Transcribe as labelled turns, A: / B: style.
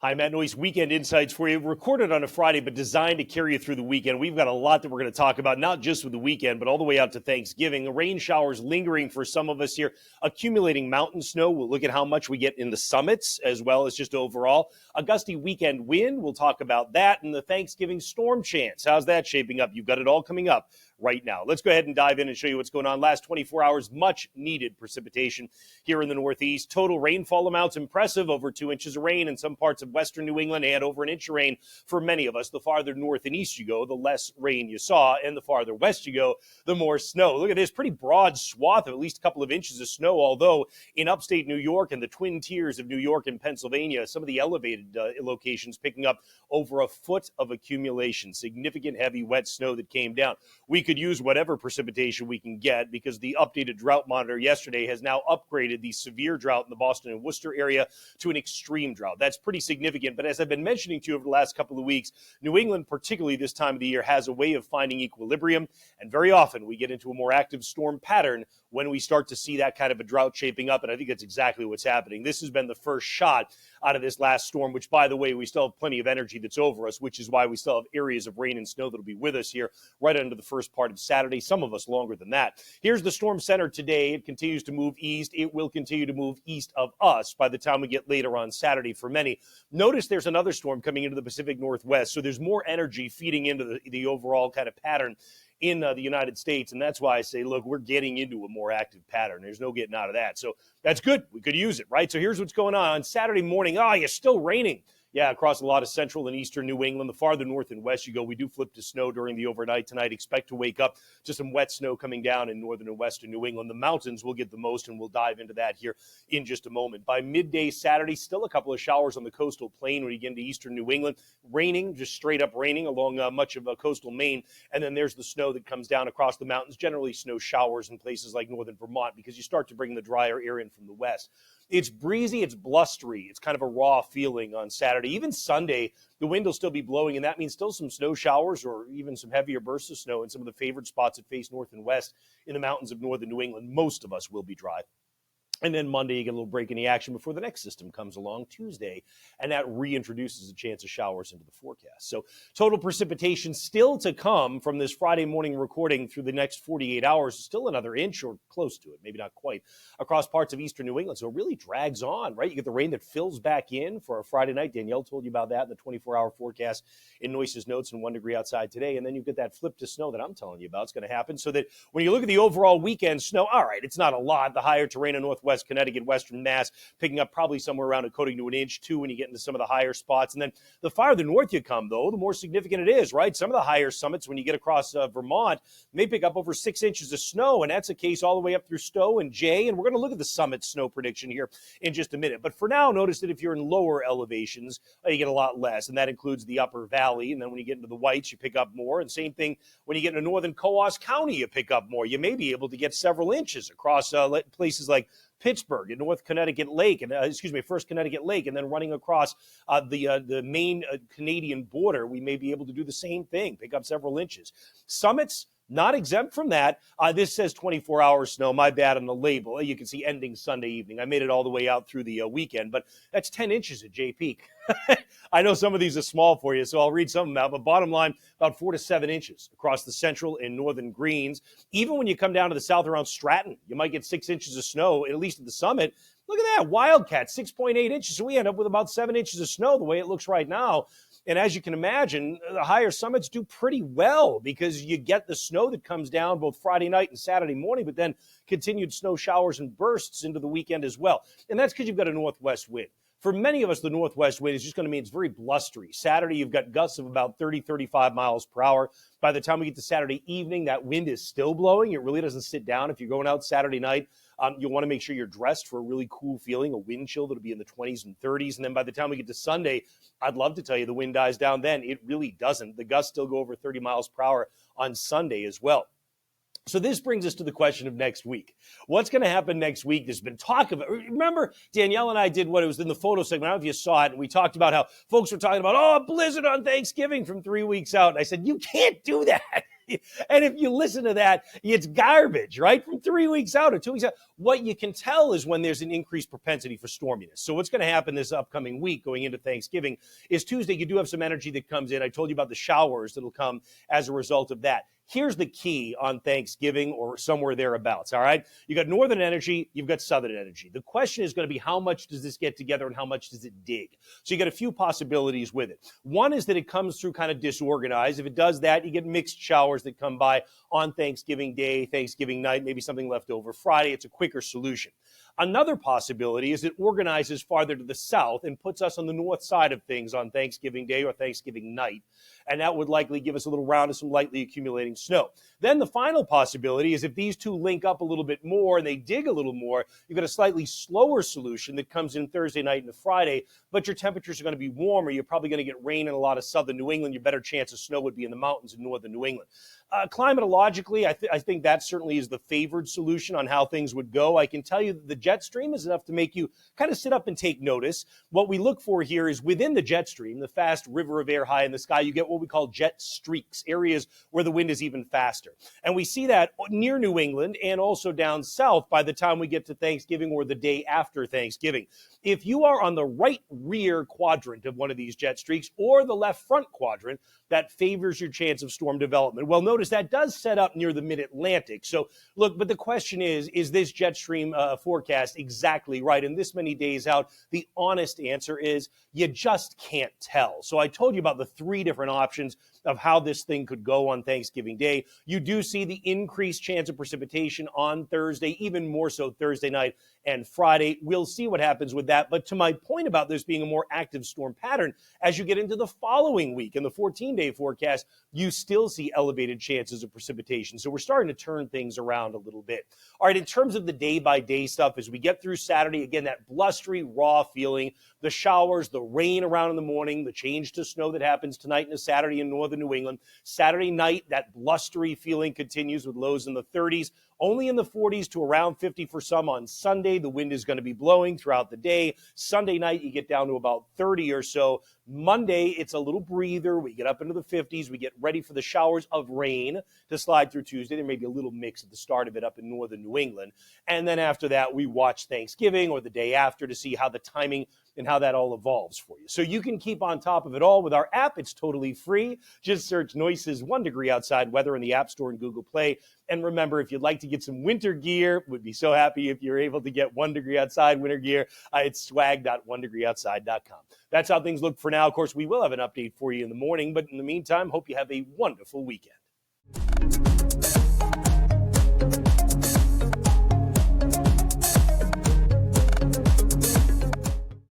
A: Hi, Matt Noyes, Weekend Insights for you. Recorded on a Friday, but designed to carry you through the weekend. We've got a lot that we're going to talk about, not just with the weekend, but all the way out to Thanksgiving. Rain showers lingering for some of us here, accumulating mountain snow. We'll look at how much we get in the summits, as well as just overall. A gusty weekend wind. We'll talk about that, and the Thanksgiving storm chance. How's that shaping up? You've got it all coming up right now. Let's go ahead and dive in and show you what's going on. Last 24 hours, much needed precipitation here in the Northeast. Total rainfall amounts impressive, over 2 inches of rain in some parts of western New England and over an inch of rain for many of us. The farther north and east you go, the less rain you saw, and the farther west you go, the more snow. Look at this pretty broad swath of at least a couple of inches of snow, although in upstate New York and the twin tiers of New York and Pennsylvania, some of the elevated locations picking up over a foot of accumulation. Significant heavy wet snow that came down. We could use whatever precipitation we can get because the updated drought monitor yesterday has now upgraded the severe drought in the Boston and Worcester area to an extreme drought. That's pretty significant, but as I've been mentioning to you over the last couple of weeks, New England, particularly this time of the year, has a way of finding equilibrium, and very often we get into a more active storm pattern when we start to see that kind of a drought shaping up, and I think that's exactly what's happening. This has been the first shot out of this last storm, which, by the way, we still have plenty of energy that's over us, which is why we still have areas of rain and snow that'll be with us here right into the first part of Saturday, some of us longer than that. Here's the storm center today. It continues to move east. It will continue to move east of us by the time we get later on Saturday for many. Notice there's another storm coming into the Pacific Northwest, so there's more energy feeding into the overall kind of pattern in the United States, and that's why I say, look, we're getting into a more active pattern. There's no getting out of that, so that's good. We could use it, right? So here's what's going on. Saturday morning, it's still raining. Yeah, across a lot of central and eastern New England. The farther north and west you go, we do flip to snow during the overnight tonight. Expect to wake up to some wet snow coming down in northern and western New England. The mountains will get the most, and we'll dive into that here in just a moment. By midday Saturday, still a couple of showers on the coastal plain when you get into eastern New England. Raining, just straight up raining along much of coastal Maine. And then there's the snow that comes down across the mountains, generally snow showers in places like northern Vermont because you start to bring the drier air in from the west. It's breezy, it's blustery. It's kind of a raw feeling on Saturday. Even Sunday, the wind will still be blowing, and that means still some snow showers or even some heavier bursts of snow in some of the favored spots that face north and west in the mountains of northern New England. Most of us will be dry. And then Monday, you get a little break in the action before the next system comes along Tuesday, and that reintroduces a chance of showers into the forecast. So total precipitation still to come from this Friday morning recording through the next 48 hours, still another inch or close to it, maybe not quite, across parts of eastern New England. So it really drags on, right? You get the rain that fills back in for a Friday night. Danielle told you about that in the 24-hour forecast in Noyes' notes, and 1 degree outside today. And then you get that flip to snow that I'm telling you about. It's going to happen so that when you look at the overall weekend snow, all right, it's not a lot. The higher terrain in northwest Connecticut, western Mass, picking up probably somewhere around a coating to an inch, too, when you get into some of the higher spots. And then the farther north you come, though, the more significant it is, right? Some of the higher summits, when you get across Vermont, may pick up over 6 inches of snow, and that's the case all the way up through Stowe and Jay. And we're going to look at the summit snow prediction here in just a minute. But for now, notice that if you're in lower elevations, you get a lot less, and that includes the upper valley. And then when you get into the Whites, you pick up more. And same thing when you get into northern Coos County, you pick up more. You may be able to get several inches across places like Pittsburgh and North Connecticut Lake, and First Connecticut Lake, and then running across the Maine Canadian border, we may be able to do the same thing, pick up several inches. Summits, not exempt from that. This says 24-hour snow. My bad on the label. You can see ending Sunday evening. I made it all the way out through the weekend, but that's 10 inches at J Peak. I know some of these are small for you, so I'll read some of them out. But bottom line, about 4 to 7 inches across the central and northern Greens. Even when you come down to the south around Stratton, you might get 6 inches of snow, at least at the summit. Look at that, Wildcat, 6.8 inches. So we end up with about 7 inches of snow the way it looks right now. And as you can imagine, the higher summits do pretty well because you get the snow that comes down both Friday night and Saturday morning, but then continued snow showers and bursts into the weekend as well. And that's because you've got a northwest wind. For many of us, the northwest wind is just going to mean it's very blustery. Saturday, you've got gusts of about 30, 35 miles per hour. By the time we get to Saturday evening, that wind is still blowing. It really doesn't sit down. If you're going out Saturday night, you'll want to make sure you're dressed for a really cool feeling, a wind chill that'll be in the 20s and 30s. And then by the time we get to Sunday, I'd love to tell you the wind dies down then. It really doesn't. The gusts still go over 30 miles per hour on Sunday as well. So this brings us to the question of next week. What's going to happen next week? There's been talk of it. Remember, Danielle and I did what it was in the photo segment. I don't know if you saw it. And we talked about how folks were talking about, a blizzard on Thanksgiving from 3 weeks out. And I said, you can't do that. And if you listen to that, it's garbage, right? From 3 weeks out or 2 weeks out. What you can tell is when there's an increased propensity for storminess. So what's going to happen this upcoming week going into Thanksgiving is Tuesday, you do have some energy that comes in. I told you about the showers that'll come as a result of that. Here's the key on Thanksgiving or somewhere thereabouts, all right? You got northern energy, you've got southern energy. The question is going to be how much does this get together and how much does it dig? So you got a few possibilities with it. One is that it comes through kind of disorganized. If it does that, you get mixed showers that come by on Thanksgiving Day, Thanksgiving night, maybe something left over Friday. It's a quicker solution. Another possibility is it organizes farther to the south and puts us on the north side of things on Thanksgiving Day or Thanksgiving night. And that would likely give us a little round of some lightly accumulating snow. Then the final possibility is if these two link up a little bit more and they dig a little more, you've got a slightly slower solution that comes in Thursday night into Friday, but your temperatures are going to be warmer. You're probably going to get rain in a lot of southern New England. Your better chance of snow would be in the mountains in northern New England. Climatologically, I think that certainly is the favored solution on how things would go. I can tell you that the jet stream is enough to make you kind of sit up and take notice. What we look for here is within the jet stream, the fast river of air high in the sky, you get what we call jet streaks, areas where the wind is even faster. And we see that near New England and also down south by the time we get to Thanksgiving or the day after Thanksgiving. If you are on the right rear quadrant of one of these jet streaks or the left front quadrant, that favors your chance of storm development. Well, notice that does set up near the mid-Atlantic. So look, but the question is this jet stream forecast exactly right? And this many days out, the honest answer is you just can't tell. So I told you about the three different options of how this thing could go on Thanksgiving Day. You do see the increased chance of precipitation on Thursday, even more so Thursday night and Friday. We'll see what happens with that. But to my point about this being a more active storm pattern, as you get into the following week in the 14-day forecast, you still see elevated chances of precipitation. So we're starting to turn things around a little bit. All right, in terms of the day-by-day stuff, as we get through Saturday, again, that blustery, raw feeling, the showers, the rain around in the morning, the change to snow that happens tonight and Saturday in northern New England. Saturday night, that blustery feeling continues with lows in the 30s. Only in the 40s to around 50 for some on Sunday. The wind is going to be blowing throughout the day. Sunday night, you get down to about 30 or so. Monday, it's a little breather. We get up into the 50s. We get ready for the showers of rain to slide through Tuesday. There may be a little mix at the start of it up in northern New England. And then after that, we watch Thanksgiving or the day after to see how the timing and how that all evolves for you. So you can keep on top of it all with our app. It's totally free. Just search Noyes' 1 degree outside weather in the App Store and Google Play. And remember, if you'd like to get some winter gear, would be so happy if you're able to get 1 degree outside winter gear. It's swag.onedegreeoutside.com. That's how things look for now. Of course, we will have an update for you in the morning. But in the meantime, hope you have a wonderful weekend.